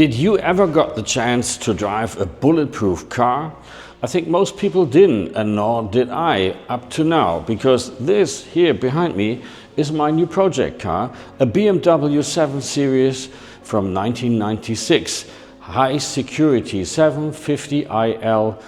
Did you ever got the chance to drive a bulletproof car? I think most people didn't, and nor did I up to now, because this here behind me is my new project car, a BMW 7 Series from 1996. High Security 750iL,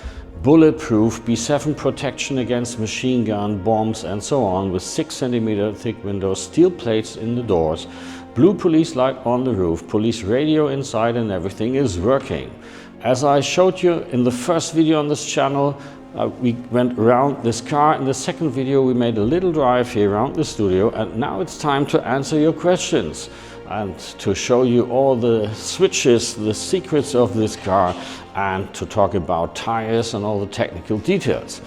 bulletproof, B7 protection against machine gun, bombs and so on, with 6 cm thick windows, steel plates in the doors, blue police light on the roof, police radio inside, and everything is working. As I showed you in the first video on this channel, we went around this car. In the second video we made a little drive here around the studio, and now it's time to answer your questions and to show you all the switches, the secrets of this car, and to talk about tires and all the technical details.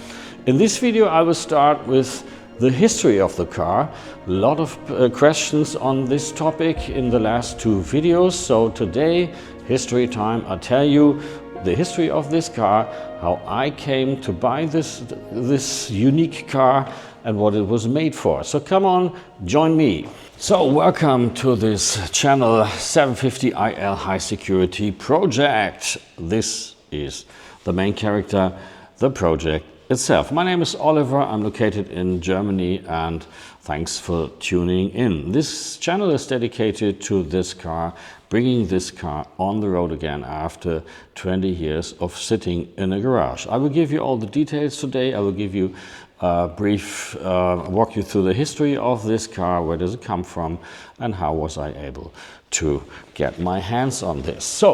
In this video I will start with the history of the car. A lot of questions on this topic in the last two videos. So today, history time, I'll tell you the history of this car, how I came to buy this unique car and what it was made for. So come on, join me. So welcome to this channel 750iL High Security project. This is the main character, the project itself. My name is Oliver, I'm located in Germany, and thanks for tuning in. This channel is dedicated to this car, bringing this car on the road again after 20 years of sitting in a garage. I will give you all the details today. I will give you a brief walk you through the history of this car, where does it come from, and how was I able to get my hands on this.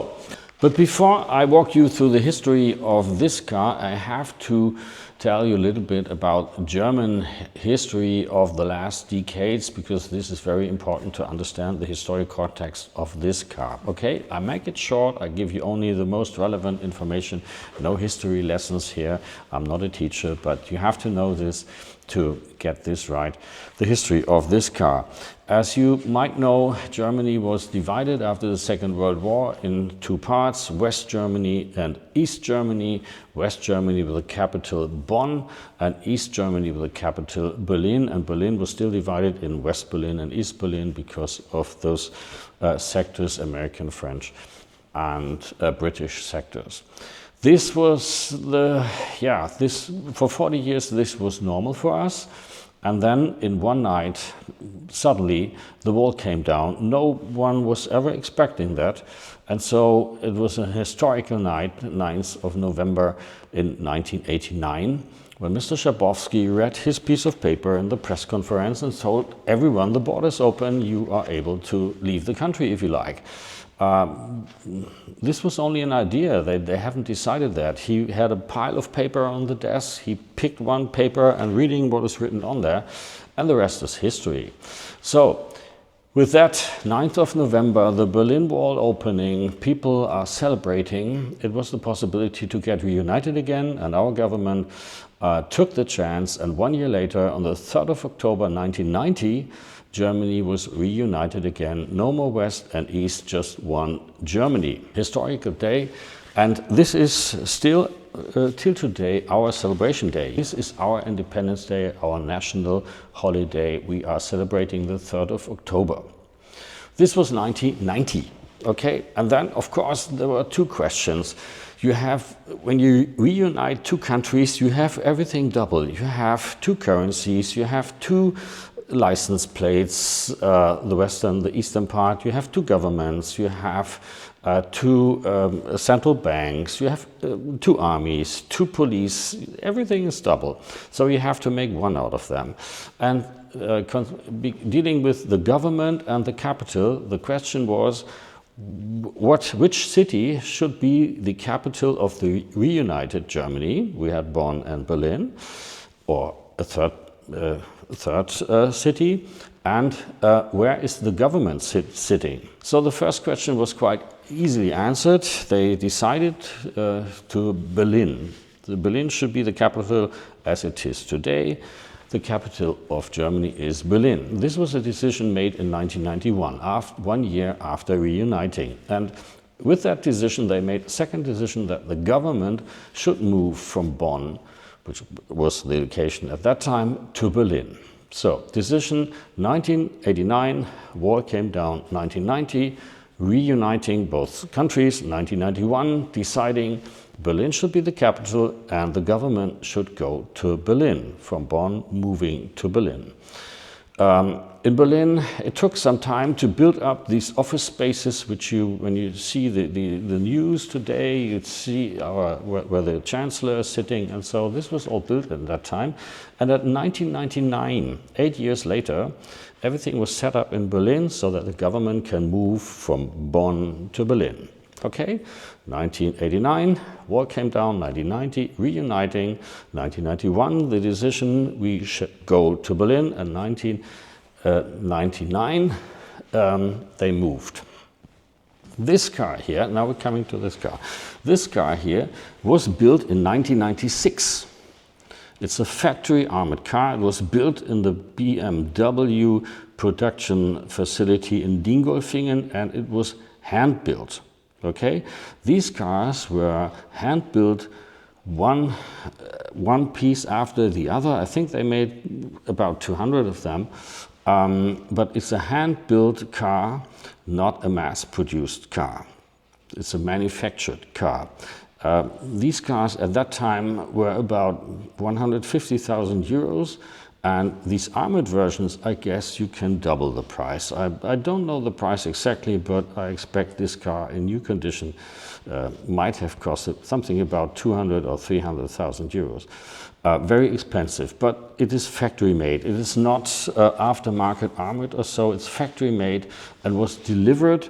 But before I walk you through the history of this car, I have to tell you a little bit about German history of the last decades, because this is very important to understand the historical context of this car. Okay, I make it short, I give you only the most relevant information, no history lessons here. I'm not a teacher, but you have to know this to get this right. The history of this car. As you might know, Germany was divided after the Second World War in two parts, West Germany and East Germany. West Germany with the capital Bonn, and East Germany with the capital Berlin. And Berlin was still divided in West Berlin and East Berlin because of those sectors, American, French and British sectors. This was for 40 years this was normal for us. And then in one night, suddenly the wall came down. No one was ever expecting that. And so it was a historical night, 9th of November in 1989, when Mr. Schabowski read his piece of paper in the press conference and told everyone, the border's open, you are able to leave the country if you like. This was only an idea. They haven't decided that. He had a pile of paper on the desk. He picked one paper and reading what is written on there, and the rest is history. So with that 9th of November, the Berlin Wall opening, people are celebrating. It was the possibility to get reunited again, and our government took the chance, and 1 year later, on the 3rd of October 1990, Germany was reunited again. No more West and East, just one Germany. Historical day, and this is still till today our celebration day. This is our Independence Day, our national holiday. We are celebrating the 3rd of October. This was 1990, okay? And then, of course, there were two questions. You have, when you reunite two countries, you have everything double. You have two currencies, you have two license plates, the western, the eastern part, you have two governments, you have two central banks, you have two armies, two police, everything is double. So you have to make one out of them. And dealing with the government and the capital, the question was, which city should be the capital of the reunited Germany? We had Bonn and Berlin, or a third city, and where is the government sitting? So the first question was quite easily answered. They decided to Berlin. Berlin should be the capital as it is today. The capital of Germany is Berlin. This was a decision made in 1991, 1 year after reuniting. And with that decision, they made a second decision that the government should move from Bonn, which was the location at that time, to Berlin. So, decision 1989, wall came down 1990, reuniting both countries, 1991, deciding Berlin should be the capital and the government should go to Berlin, from Bonn moving to Berlin. In Berlin, it took some time to build up these office spaces, which when you see the news today, you'd see where the chancellor is sitting, and so this was all built at that time. And at 1999, 8 years later, everything was set up in Berlin so that the government can move from Bonn to Berlin. Okay, 1989, wall came down, 1990, reuniting, 1991, the decision we should go to Berlin, and 1999, they moved. This car here, now we're coming to this car. This car here was built in 1996. It's a factory armored car. It was built in the BMW production facility in Dingolfingen, and it was hand-built. Okay, these cars were hand-built one piece after the other. I think they made about 200 of them, but it's a hand-built car, not a mass-produced car. It's a manufactured car. These cars at that time were about 150,000 euros. And these armored versions, I guess you can double the price. I don't know the price exactly, but I expect this car in new condition might have costed something about 200 or 300,000 euros. Very expensive, but it is factory made. It is not aftermarket armored or so. It's factory made and was delivered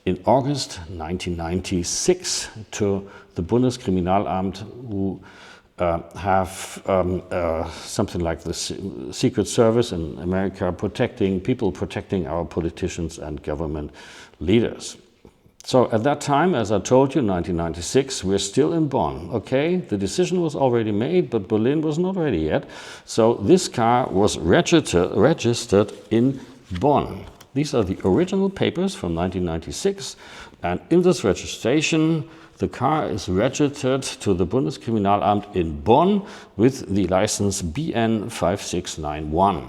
in August 1996 to the Bundeskriminalamt, who have something like the Secret Service in America protecting our politicians and government leaders. So at that time, as I told you, 1996, we're still in Bonn, okay? The decision was already made, but Berlin was not ready yet. So this car was registered in Bonn. These are the original papers from 1996, and in this registration, the car is registered to the Bundeskriminalamt in Bonn with the license BN 5691.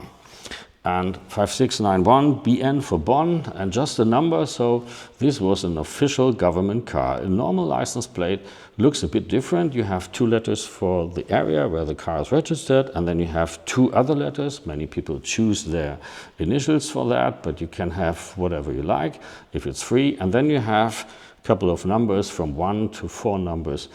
And 5691, BN for Bonn, and just a number, so this was an official government car. A normal license plate looks a bit different. You have 2 letters for the area where the car is registered, and then you have 2 other letters. Many people choose their initials for that, but you can have whatever you like if it's free. And then you have couple of numbers from 1 to 4 numbers.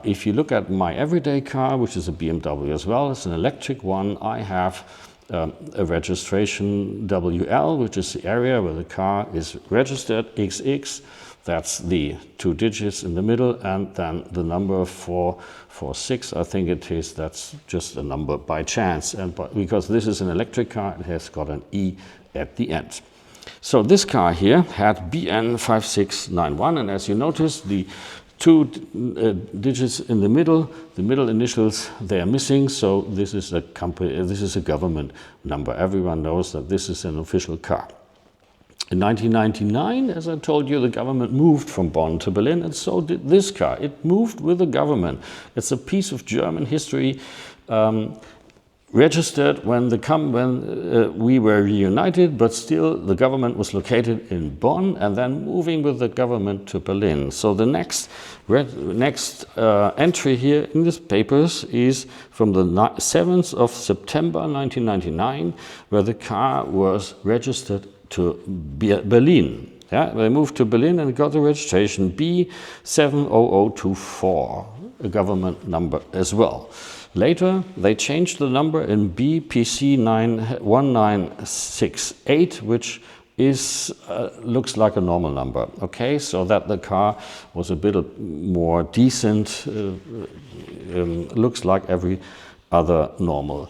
If you look at my everyday car, which is a BMW as well, it's an electric one, I have a registration WL, which is the area where the car is registered, XX, that's the 2 digits in the middle, and then the number 446, I think it is, that's just a number by chance. And because this is an electric car, it has got an E at the end. So this car here had BN 5691, and as you notice, the 2 digits in the middle initials, they are missing. So this is a government number. Everyone knows that this is an official car. In 1999, as I told you, the government moved from Bonn to Berlin, and so did this car. It moved with the government. It's a piece of German history. Registered when we were reunited, but still the government was located in Bonn, and then moving with the government to Berlin. So the next entry here in these papers is from the 7th of September 1999, where the car was registered to Berlin. Yeah, they moved to Berlin and got the registration B70024, a government number as well. Later, they changed the number in BPC1968, which looks like a normal number. Okay, so that the car was a bit more decent, looks like every other normal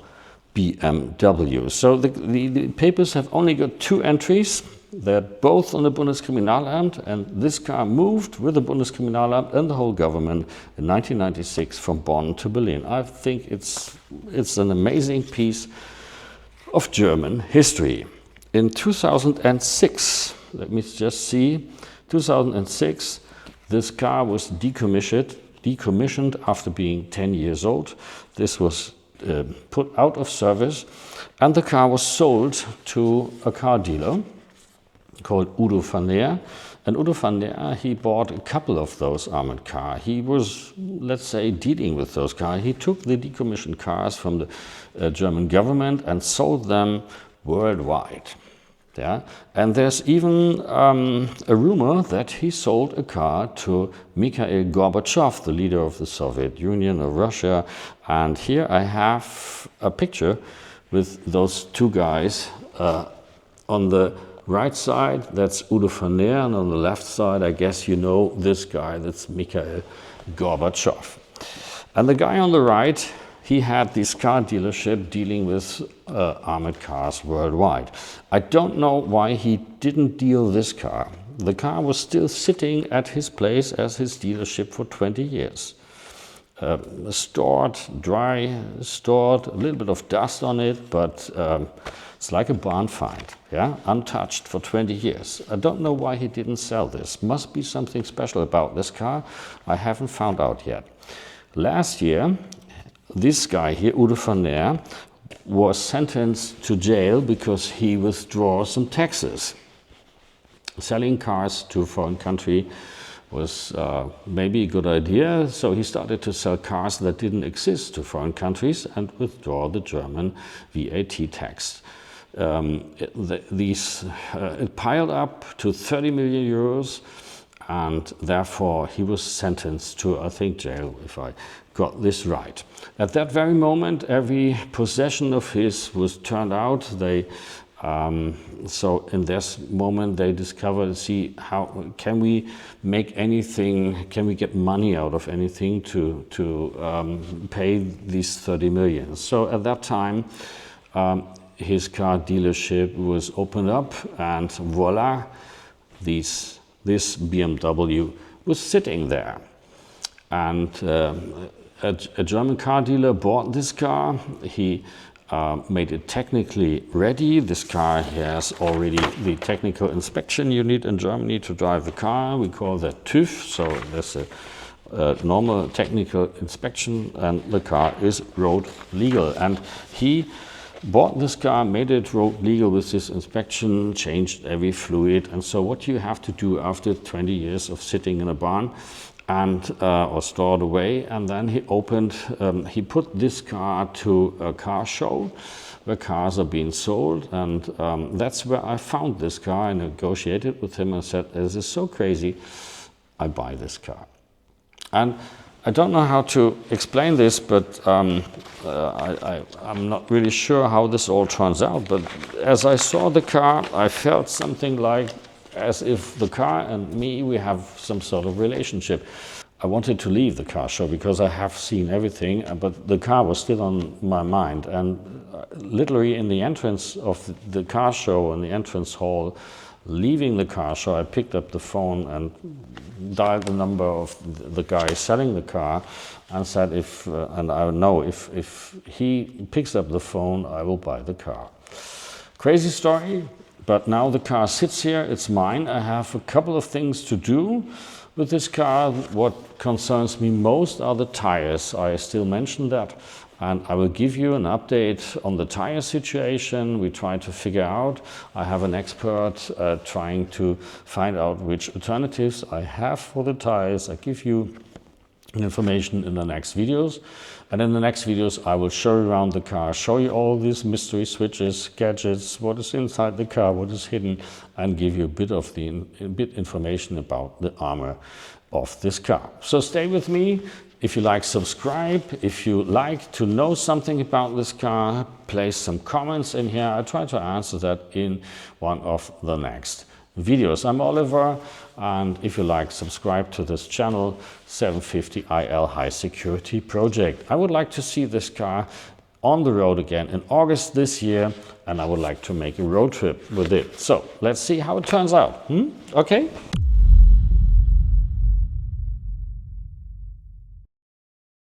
BMW. So the papers have only got 2 entries. They're both on the Bundeskriminalamt, and this car moved with the Bundeskriminalamt and the whole government in 1996 from Bonn to Berlin. I think it's an amazing piece of German history. In 2006, let me just see, 2006, this car was decommissioned after being 10 years old. This was put out of service, and the car was sold to a car dealer called Udo van Leer, And Udo van der, he bought a couple of those armored cars. He was, let's say, dealing with those cars. He took the decommissioned cars from the German government and sold them worldwide. Yeah? And there's even a rumor that he sold a car to Mikhail Gorbachev, the leader of the Soviet Union or Russia. And here I have a picture with those two guys. On the right side, that's Udo van der, and on the left side, I guess you know this guy, that's Mikhail Gorbachev. And the guy on the right, he had this car dealership dealing with armored cars worldwide. I don't know why he didn't deal this car. The car was still sitting at his place as his dealership for 20 years. Stored, dry, stored, a little bit of dust on it, but it's like a barn find, yeah? Untouched for 20 years. I don't know why he didn't sell this. Must be something special about this car. I haven't found out yet. Last year, this guy here, Udo van der, was sentenced to jail because he withdrew some taxes. Selling cars to a foreign country was maybe a good idea, so he started to sell cars that didn't exist to foreign countries and withdraw the German VAT tax. It piled up to 30 million euros, and therefore he was sentenced to, I think, jail, if I got this right. At that very moment, every possession of his was turned out. So in this moment, they discovered, see, how can we make anything, can we get money out of anything to pay these 30 million. So at that time, his car dealership was opened up, and voila, this BMW was sitting there. And a German car dealer bought this car. He made it technically ready. This car has already the technical inspection you need in Germany to drive the car. We call that TÜV, so there's a normal technical inspection, and the car is road legal. And he bought this car, made it road legal with this inspection, changed every fluid. And so what you have to do after 20 years of sitting in a barn and or stored away, and then he put this car to a car show where cars are being sold, and that's where I found this car. I negotiated with him and said, this is so crazy, I buy this car. And I don't know how to explain this, but I'm not really sure how this all turns out. But as I saw the car, I felt something like as if the car and me, we have some sort of relationship. I wanted to leave the car show because I have seen everything, but the car was still on my mind. And literally in the entrance of the car show, in the entrance hall, leaving the car show, I picked up the phone and dialed the number of the guy selling the car and said, and I know if he picks up the phone, I will buy the car. Crazy story, but now the car sits here, it's mine. I have a couple of things to do with this car. What concerns me most are the tires. I still mentioned that. And I will give you an update on the tire situation. We try to figure out. I have an expert trying to find out which alternatives I have for the tires. I give you information in the next videos. And in the next videos, I will show you around the car, show you all these mystery switches, gadgets, what is inside the car, what is hidden, and give you a bit information about the armor of this car. So stay with me. If you like, subscribe. If you like to know something about this car, place some comments in here. I try to answer that in one of the next videos. I'm Oliver, and if you like, subscribe to this channel, 750IL High Security Project. I would like to see this car on the road again in August this year, and I would like to make a road trip with it. So let's see how it turns out. Okay?